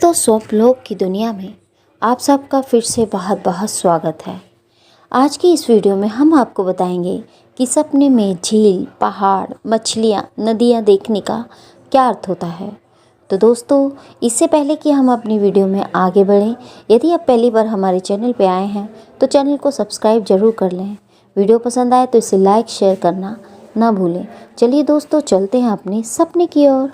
दोस्तों ब्लॉग की दुनिया में आप सबका फिर से बहुत बहुत स्वागत है। आज की इस वीडियो में हम आपको बताएंगे कि सपने में झील, पहाड़, मछलियाँ, नदियाँ देखने का क्या अर्थ होता है। तो दोस्तों, इससे पहले कि हम अपनी वीडियो में आगे बढ़ें, यदि आप पहली बार हमारे चैनल पर आए हैं तो चैनल को सब्सक्राइब ज़रूर कर लें। वीडियो पसंद आए तो इसे लाइक शेयर करना ना भूलें। चलिए दोस्तों, चलते हैं अपने सपने की ओर।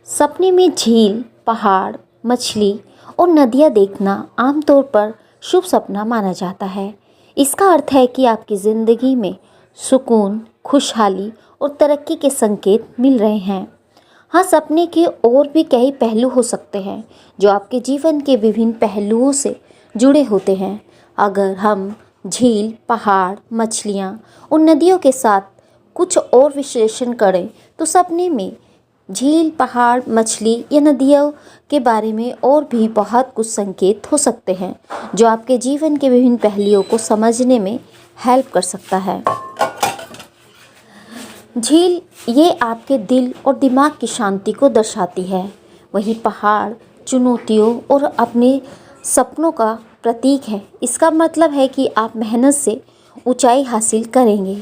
सपने में झील, पहाड़, मछली और नदियाँ देखना आमतौर पर शुभ सपना माना जाता है। इसका अर्थ है कि आपकी ज़िंदगी में सुकून, खुशहाली और तरक्की के संकेत मिल रहे हैं। हाँ, सपने के और भी कई पहलू हो सकते हैं जो आपके जीवन के विभिन्न पहलुओं से जुड़े होते हैं। अगर हम झील, पहाड़, मछलियाँ और नदियों के साथ कुछ और विश्लेषण करें तो सपने में झील, पहाड़, मछली या नदियों के बारे में और भी बहुत कुछ संकेत हो सकते हैं जो आपके जीवन के विभिन्न पहलुओं को समझने में हेल्प कर सकता है। झील ये आपके दिल और दिमाग की शांति को दर्शाती है, वहीं पहाड़ चुनौतियों और अपने सपनों का प्रतीक है। इसका मतलब है कि आप मेहनत से ऊंचाई हासिल करेंगे।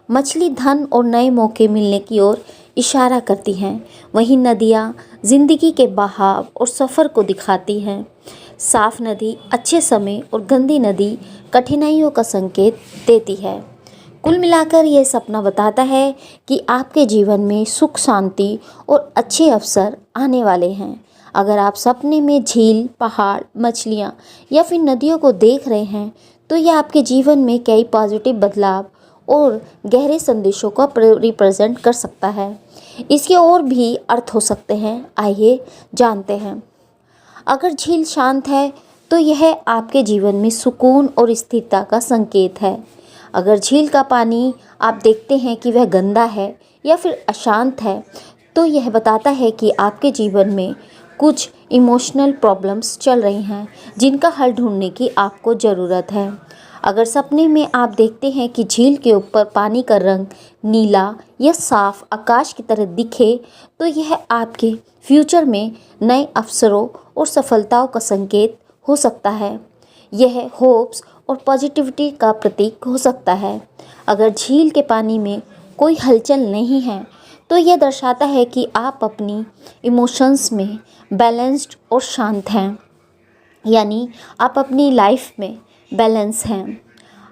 मछली धन और नए मौके मिलने की ओर इशारा करती हैं, वहीं नदियाँ जिंदगी के बहाव और सफ़र को दिखाती हैं। साफ नदी अच्छे समय और गंदी नदी कठिनाइयों का संकेत देती है। कुल मिलाकर यह सपना बताता है कि आपके जीवन में सुख, शांति और अच्छे अवसर आने वाले हैं। अगर आप सपने में झील, पहाड़, मछलियाँ या फिर नदियों को देख रहे हैं तो यह आपके जीवन में कई पॉजिटिव बदलाव और गहरे संदेशों का रिप्रेजेंट कर सकता है। इसके और भी अर्थ हो सकते हैं, आइए जानते हैं। अगर झील शांत है तो यह आपके जीवन में सुकून और स्थिरता का संकेत है। अगर झील का पानी आप देखते हैं कि वह गंदा है या फिर अशांत है तो यह बताता है कि आपके जीवन में कुछ इमोशनल प्रॉब्लम्स चल रही हैं जिनका हल ढूंढने की आपको ज़रूरत है। अगर सपने में आप देखते हैं कि झील के ऊपर पानी का रंग नीला या साफ आकाश की तरह दिखे तो यह आपके फ्यूचर में नए अवसरों और सफलताओं का संकेत हो सकता है। यह होप्स और पॉजिटिविटी का प्रतीक हो सकता है। अगर झील के पानी में कोई हलचल नहीं है तो यह दर्शाता है कि आप अपनी इमोशंस में बैलेंस्ड और शांत हैं, यानी आप अपनी लाइफ में बैलेंस हैं।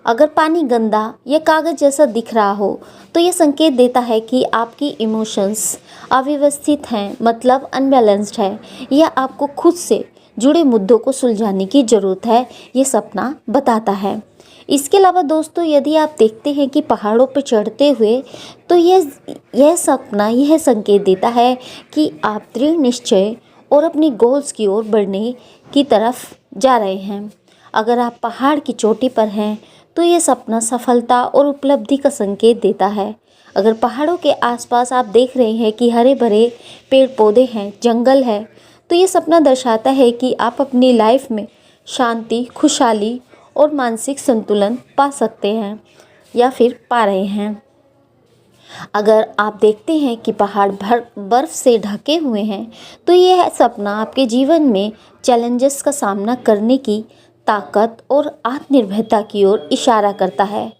अगर पानी गंदा या कागज़ जैसा दिख रहा हो तो ये संकेत देता है कि आपकी इमोशंस अव्यवस्थित हैं, मतलब अनबैलेंस्ड है, या आपको खुद से जुड़े मुद्दों को सुलझाने की ज़रूरत है, ये सपना बताता है। इसके अलावा दोस्तों, यदि आप देखते हैं कि पहाड़ों पर चढ़ते हुए तो यह सपना यह संकेत देता है कि आप दृढ़ निश्चय और अपनी गोल्स की ओर बढ़ने की तरफ जा रहे हैं। अगर आप पहाड़ की चोटी पर हैं तो यह सपना सफलता और उपलब्धि का संकेत देता है। अगर पहाड़ों के आसपास आप देख रहे हैं कि हरे भरे पेड़ पौधे हैं, जंगल है, तो ये सपना दर्शाता है कि आप अपनी लाइफ में शांति, खुशहाली और मानसिक संतुलन पा सकते हैं या फिर पा रहे हैं। अगर आप देखते हैं कि पहाड़ बर्फ़ से ढके हुए हैं तो यह सपना आपके जीवन में चैलेंजेस का सामना करने की ताकत और आत्मनिर्भरता की ओर इशारा करता है।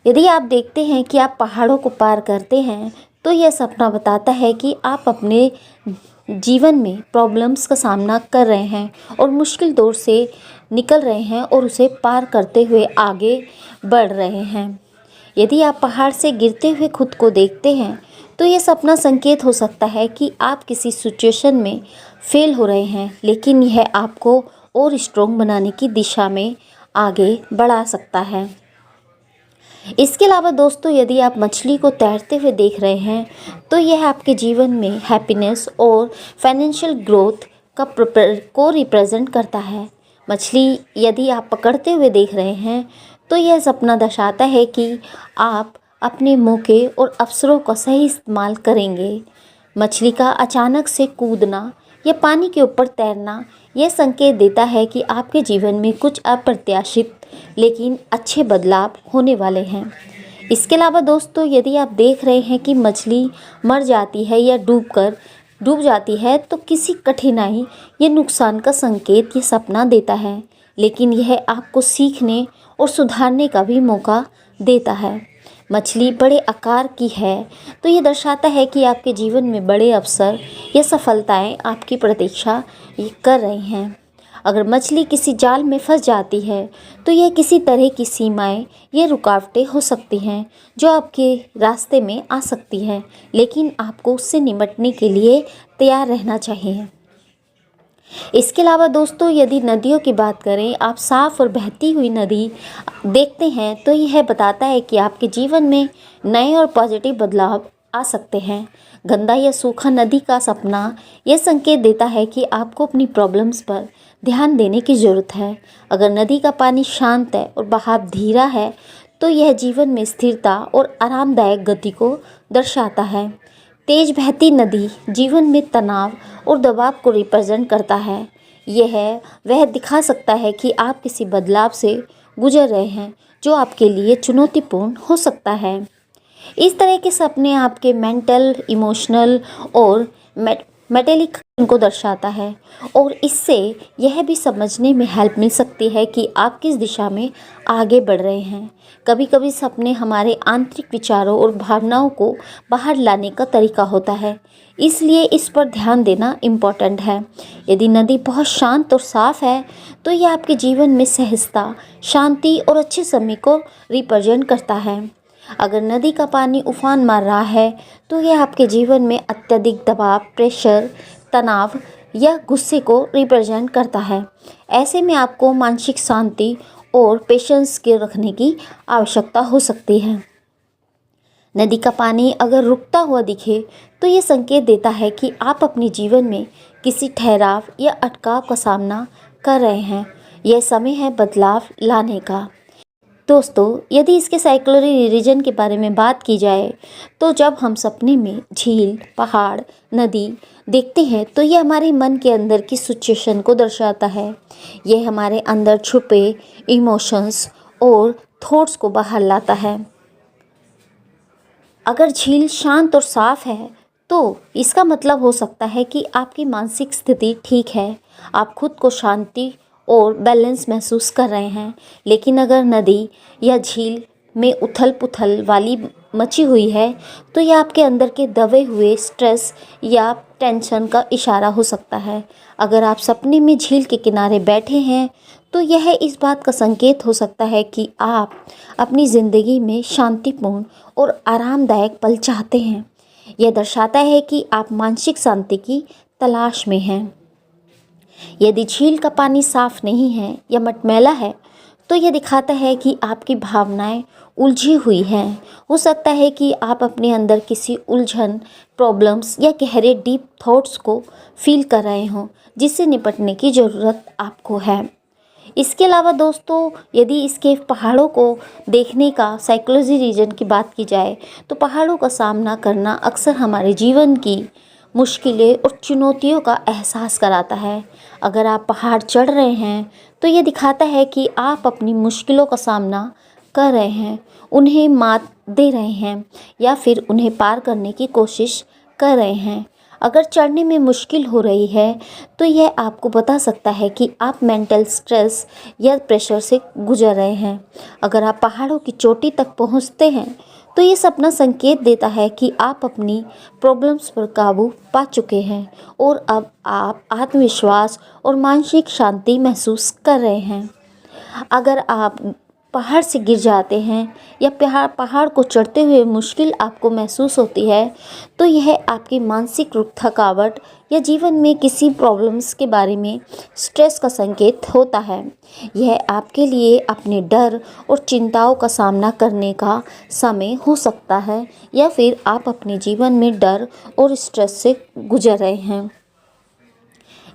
यदि आप देखते हैं कि आप पहाड़ों को पार करते हैं तो यह सपना बताता है कि आप अपने जीवन में प्रॉब्लम्स का सामना कर रहे हैं और मुश्किल दौर से निकल रहे हैं और उसे पार करते हुए आगे बढ़ रहे हैं। यदि आप पहाड़ से गिरते हुए खुद को देखते हैं तो यह सपना संकेत हो सकता है कि आप किसी सिचुएशन में फेल हो रहे हैं, लेकिन यह आपको और स्ट्रॉन्ग बनाने की दिशा में आगे बढ़ा सकता है। इसके अलावा दोस्तों, यदि आप मछली को तैरते हुए देख रहे हैं तो यह आपके जीवन में हैप्पीनेस और फाइनेंशियल ग्रोथ को रिप्रेजेंट करता है। मछली यदि आप पकड़ते हुए देख रहे हैं तो यह सपना दर्शाता है कि आप अपने मौके और अवसरों का सही इस्तेमाल करेंगे। मछली का अचानक से कूदना या पानी के ऊपर तैरना यह संकेत देता है कि आपके जीवन में कुछ अप्रत्याशित लेकिन अच्छे बदलाव होने वाले हैं। इसके अलावा दोस्तों, यदि आप देख रहे हैं कि मछली मर जाती है या डूबकर डूब जाती है तो किसी कठिनाई या नुकसान का संकेत ये सपना देता है, लेकिन यह आपको सीखने और सुधारने का भी मौका देता है। मछली बड़े आकार की है तो ये दर्शाता है कि आपके जीवन में बड़े अवसर या सफलताएं आपकी प्रतीक्षा कर रही हैं। अगर मछली किसी जाल में फंस जाती है तो यह किसी तरह की सीमाएं या रुकावटें हो सकती हैं जो आपके रास्ते में आ सकती हैं, लेकिन आपको उससे निपटने के लिए तैयार रहना चाहिए। इसके अलावा दोस्तों, यदि नदियों की बात करें, आप साफ़ और बहती हुई नदी देखते हैं तो यह बताता है कि आपके जीवन में नए और पॉजिटिव बदलाव आ सकते हैं। गंदा या सूखा नदी का सपना यह संकेत देता है कि आपको अपनी प्रॉब्लम्स पर ध्यान देने की ज़रूरत है। अगर नदी का पानी शांत है और बहाव धीरा है तो यह जीवन में स्थिरता और आरामदायक गति को दर्शाता है। तेज बहती नदी जीवन में तनाव और दबाव को रिप्रेजेंट करता है। यह वह दिखा सकता है कि आप किसी बदलाव से गुजर रहे हैं जो आपके लिए चुनौतीपूर्ण हो सकता है। इस तरह के सपने आपके मेंटल, इमोशनल और मेटेलिक को दर्शाता है और इससे यह भी समझने में हेल्प मिल सकती है कि आप किस दिशा में आगे बढ़ रहे हैं। कभी कभी सपने हमारे आंतरिक विचारों और भावनाओं को बाहर लाने का तरीका होता है, इसलिए इस पर ध्यान देना इम्पॉर्टेंट है। यदि नदी बहुत शांत और साफ़ है तो यह आपके जीवन में सहजता, शांति और अच्छे समय को रिप्रेजेंट करता है। अगर नदी का पानी उफान मार रहा है तो यह आपके जीवन में अत्यधिक दबाव, प्रेशर, तनाव या गुस्से को रिप्रेजेंट करता है। ऐसे में आपको मानसिक शांति और पेशेंस के रखने की आवश्यकता हो सकती है। नदी का पानी अगर रुकता हुआ दिखे तो ये संकेत देता है कि आप अपने जीवन में किसी ठहराव या अटकाव का सामना कर रहे हैं। यह समय है बदलाव लाने का। दोस्तों, यदि इसके साइकोलॉजी रीजन के बारे में बात की जाए तो जब हम सपने में झील, पहाड़, नदी देखते हैं तो ये हमारे मन के अंदर की सिचुएशन को दर्शाता है। यह हमारे अंदर छुपे इमोशंस और थॉट्स को बाहर लाता है। अगर झील शांत और साफ है तो इसका मतलब हो सकता है कि आपकी मानसिक स्थिति ठीक है, आप खुद को शांति और बैलेंस महसूस कर रहे हैं। लेकिन अगर नदी या झील में उथल पुथल वाली मची हुई है तो यह आपके अंदर के दबे हुए स्ट्रेस या टेंशन का इशारा हो सकता है। अगर आप सपने में झील के किनारे बैठे हैं तो यह इस बात का संकेत हो सकता है कि आप अपनी ज़िंदगी में शांतिपूर्ण और आरामदायक पल चाहते हैं। यह दर्शाता है कि आप मानसिक शांति की तलाश में हैं। यदि झील का पानी साफ नहीं है या मटमैला है तो यह दिखाता है कि आपकी भावनाएं उलझी हुई हैं। हो सकता है कि आप अपने अंदर किसी उलझन, प्रॉब्लम्स या गहरे डीप थॉट्स को फील कर रहे हों जिससे निपटने की ज़रूरत आपको है। इसके अलावा दोस्तों, यदि इसके पहाड़ों को देखने का साइकोलॉजी रीजन की बात की जाए तो पहाड़ों का सामना करना अक्सर हमारे जीवन की मुश्किलें और चुनौतियों का एहसास कराता है। अगर आप पहाड़ चढ़ रहे हैं तो ये दिखाता है कि आप अपनी मुश्किलों का सामना कर रहे हैं, उन्हें मात दे रहे हैं या फिर उन्हें पार करने की कोशिश कर रहे हैं। अगर चढ़ने में मुश्किल हो रही है तो यह आपको बता सकता है कि आप मेंटल स्ट्रेस या प्रेशर से गुजर रहे हैं। अगर आप पहाड़ों की चोटी तक पहुंचते हैं तो ये सपना संकेत देता है कि आप अपनी प्रॉब्लम्स पर काबू पा चुके हैं और अब आप आत्मविश्वास और मानसिक शांति महसूस कर रहे हैं। अगर आप पहाड़ से गिर जाते हैं या पहाड़ को चढ़ते हुए मुश्किल आपको महसूस होती है तो यह आपकी मानसिक थकावट या जीवन में किसी प्रॉब्लम्स के बारे में स्ट्रेस का संकेत होता है। यह आपके लिए अपने डर और चिंताओं का सामना करने का समय हो सकता है या फिर आप अपने जीवन में डर और स्ट्रेस से गुजर रहे हैं।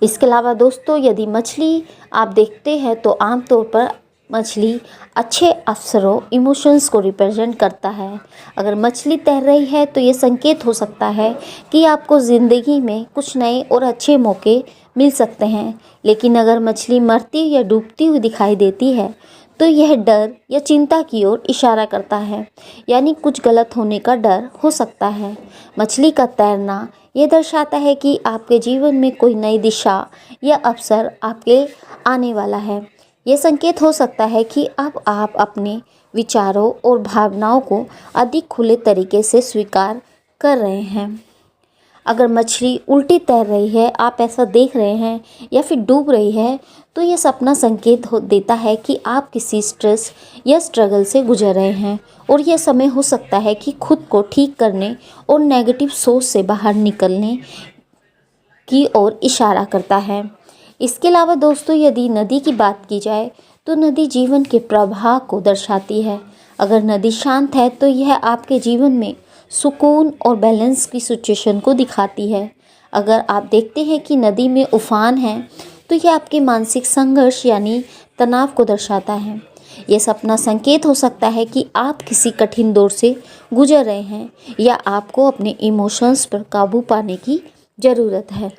इसके अलावा दोस्तों, यदि मछली आप देखते हैं तो आमतौर पर मछली अच्छे अवसरों, इमोशंस को रिप्रेजेंट करता है। अगर मछली तैर रही है तो ये संकेत हो सकता है कि आपको ज़िंदगी में कुछ नए और अच्छे मौके मिल सकते हैं। लेकिन अगर मछली मरती या डूबती हुई दिखाई देती है तो यह डर या चिंता की ओर इशारा करता है, यानी कुछ गलत होने का डर हो सकता है। मछली का तैरना ये दर्शाता है कि आपके जीवन में कोई नई दिशा या अवसर आपके आने वाला है। ये संकेत हो सकता है कि अब आप अपने विचारों और भावनाओं को अधिक खुले तरीके से स्वीकार कर रहे हैं। अगर मछली उल्टी तैर रही है, आप ऐसा देख रहे हैं या फिर डूब रही है, तो यह सपना संकेत देता है कि आप किसी स्ट्रेस या स्ट्रगल से गुजर रहे हैं और यह समय हो सकता है कि खुद को ठीक करने और नेगेटिव सोच से बाहर निकलने की ओर इशारा करता है। इसके अलावा दोस्तों, यदि नदी की बात की जाए तो नदी जीवन के प्रवाह को दर्शाती है। अगर नदी शांत है तो यह आपके जीवन में सुकून और बैलेंस की सिचुएशन को दिखाती है। अगर आप देखते हैं कि नदी में उफान है तो यह आपके मानसिक संघर्ष यानी तनाव को दर्शाता है। यह सपना संकेत हो सकता है कि आप किसी कठिन दौर से गुजर रहे हैं या आपको अपने इमोशंस पर काबू पाने की ज़रूरत है।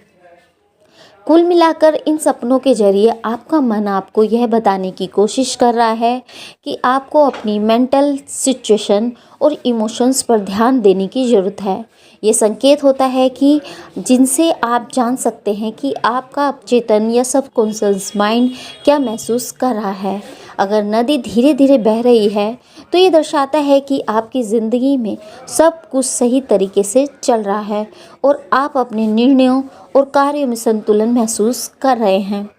कुल मिलाकर इन सपनों के जरिए आपका मन आपको यह बताने की कोशिश कर रहा है कि आपको अपनी मेंटल सिचुएशन और इमोशंस पर ध्यान देने की ज़रूरत है। ये संकेत होता है कि जिनसे आप जान सकते हैं कि आपका अवचेतन या सबकॉन्शियस माइंड क्या महसूस कर रहा है। अगर नदी धीरे धीरे बह रही है तो ये दर्शाता है कि आपकी ज़िंदगी में सब कुछ सही तरीके से चल रहा है और आप अपने निर्णयों और कार्यों में संतुलन महसूस कर रहे हैं।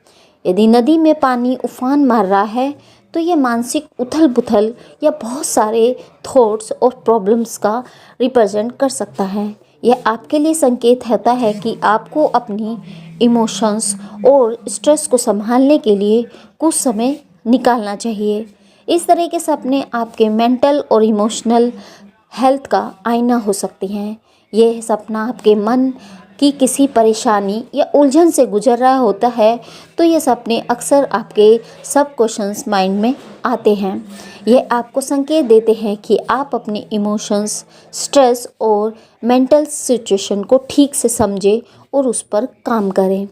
यदि नदी में पानी उफान मार रहा है तो ये मानसिक उथल पुथल या बहुत सारे थॉट्स और प्रॉब्लम्स का रिप्रेजेंट कर सकता है। यह आपके लिए संकेत होता है कि आपको अपनी इमोशंस और स्ट्रेस को संभालने के लिए कुछ समय निकालना चाहिए। इस तरह के सपने आपके मेंटल और इमोशनल हेल्थ का आईना हो सकती हैं। यह सपना आपके मन की किसी परेशानी या उलझन से गुजर रहा होता है तो ये सपने अक्सर आपके सबकॉन्शियस माइंड में आते हैं। यह आपको संकेत देते हैं कि आप अपने इमोशंस, स्ट्रेस और मेंटल सिचुएशन को ठीक से समझें और उस पर काम करें।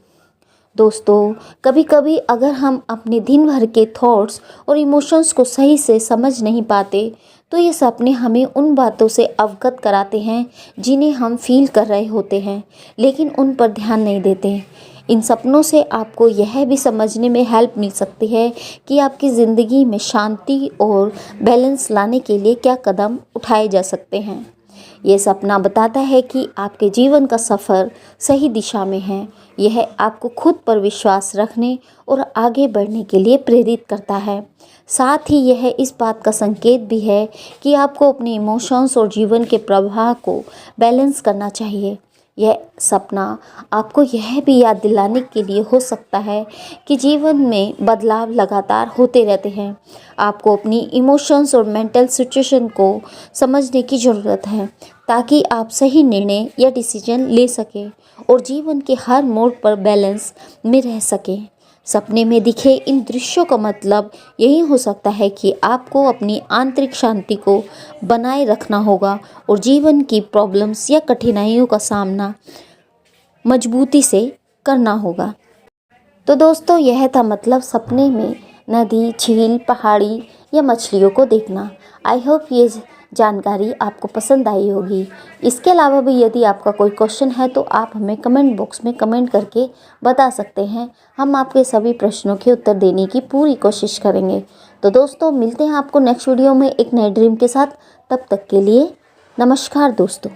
दोस्तों, कभी कभी अगर हम अपने दिन भर के थॉट्स और इमोशंस को सही से समझ नहीं पाते तो ये सपने हमें उन बातों से अवगत कराते हैं जिन्हें हम फील कर रहे होते हैं, लेकिन उन पर ध्यान नहीं देते। इन सपनों से आपको यह भी समझने में हेल्प मिल सकती है कि आपकी ज़िंदगी में शांति और बैलेंस लाने के लिए क्या कदम उठाए जा सकते हैं। ये सपना बताता है कि आपके जीवन का सफ़र सही दिशा में है। यह आपको खुद पर विश्वास रखने और आगे बढ़ने के लिए प्रेरित करता है। साथ ही यह इस बात का संकेत भी है कि आपको अपने इमोशंस और जीवन के प्रवाह को बैलेंस करना चाहिए। यह सपना आपको यह भी याद दिलाने के लिए हो सकता है कि जीवन में बदलाव लगातार होते रहते हैं। आपको अपनी इमोशंस और मेंटल सिचुएशन को समझने की ज़रूरत है ताकि आप सही निर्णय या डिसीजन ले सकें और जीवन के हर मोड़ पर बैलेंस में रह सकें। सपने में दिखे इन दृश्यों का मतलब यही हो सकता है कि आपको अपनी आंतरिक शांति को बनाए रखना होगा और जीवन की प्रॉब्लम्स या कठिनाइयों का सामना मजबूती से करना होगा। तो दोस्तों, यह था मतलब सपने में नदी, झील, पहाड़ी या मछलियों को देखना। आई होप ये जानकारी आपको पसंद आई होगी। इसके अलावा भी यदि आपका कोई क्वेश्चन है तो आप हमें कमेंट बॉक्स में कमेंट करके बता सकते हैं। हम आपके सभी प्रश्नों के उत्तर देने की पूरी कोशिश करेंगे। तो दोस्तों, मिलते हैं आपको नेक्स्ट वीडियो में एक नए ड्रीम के साथ। तब तक के लिए नमस्कार दोस्तों।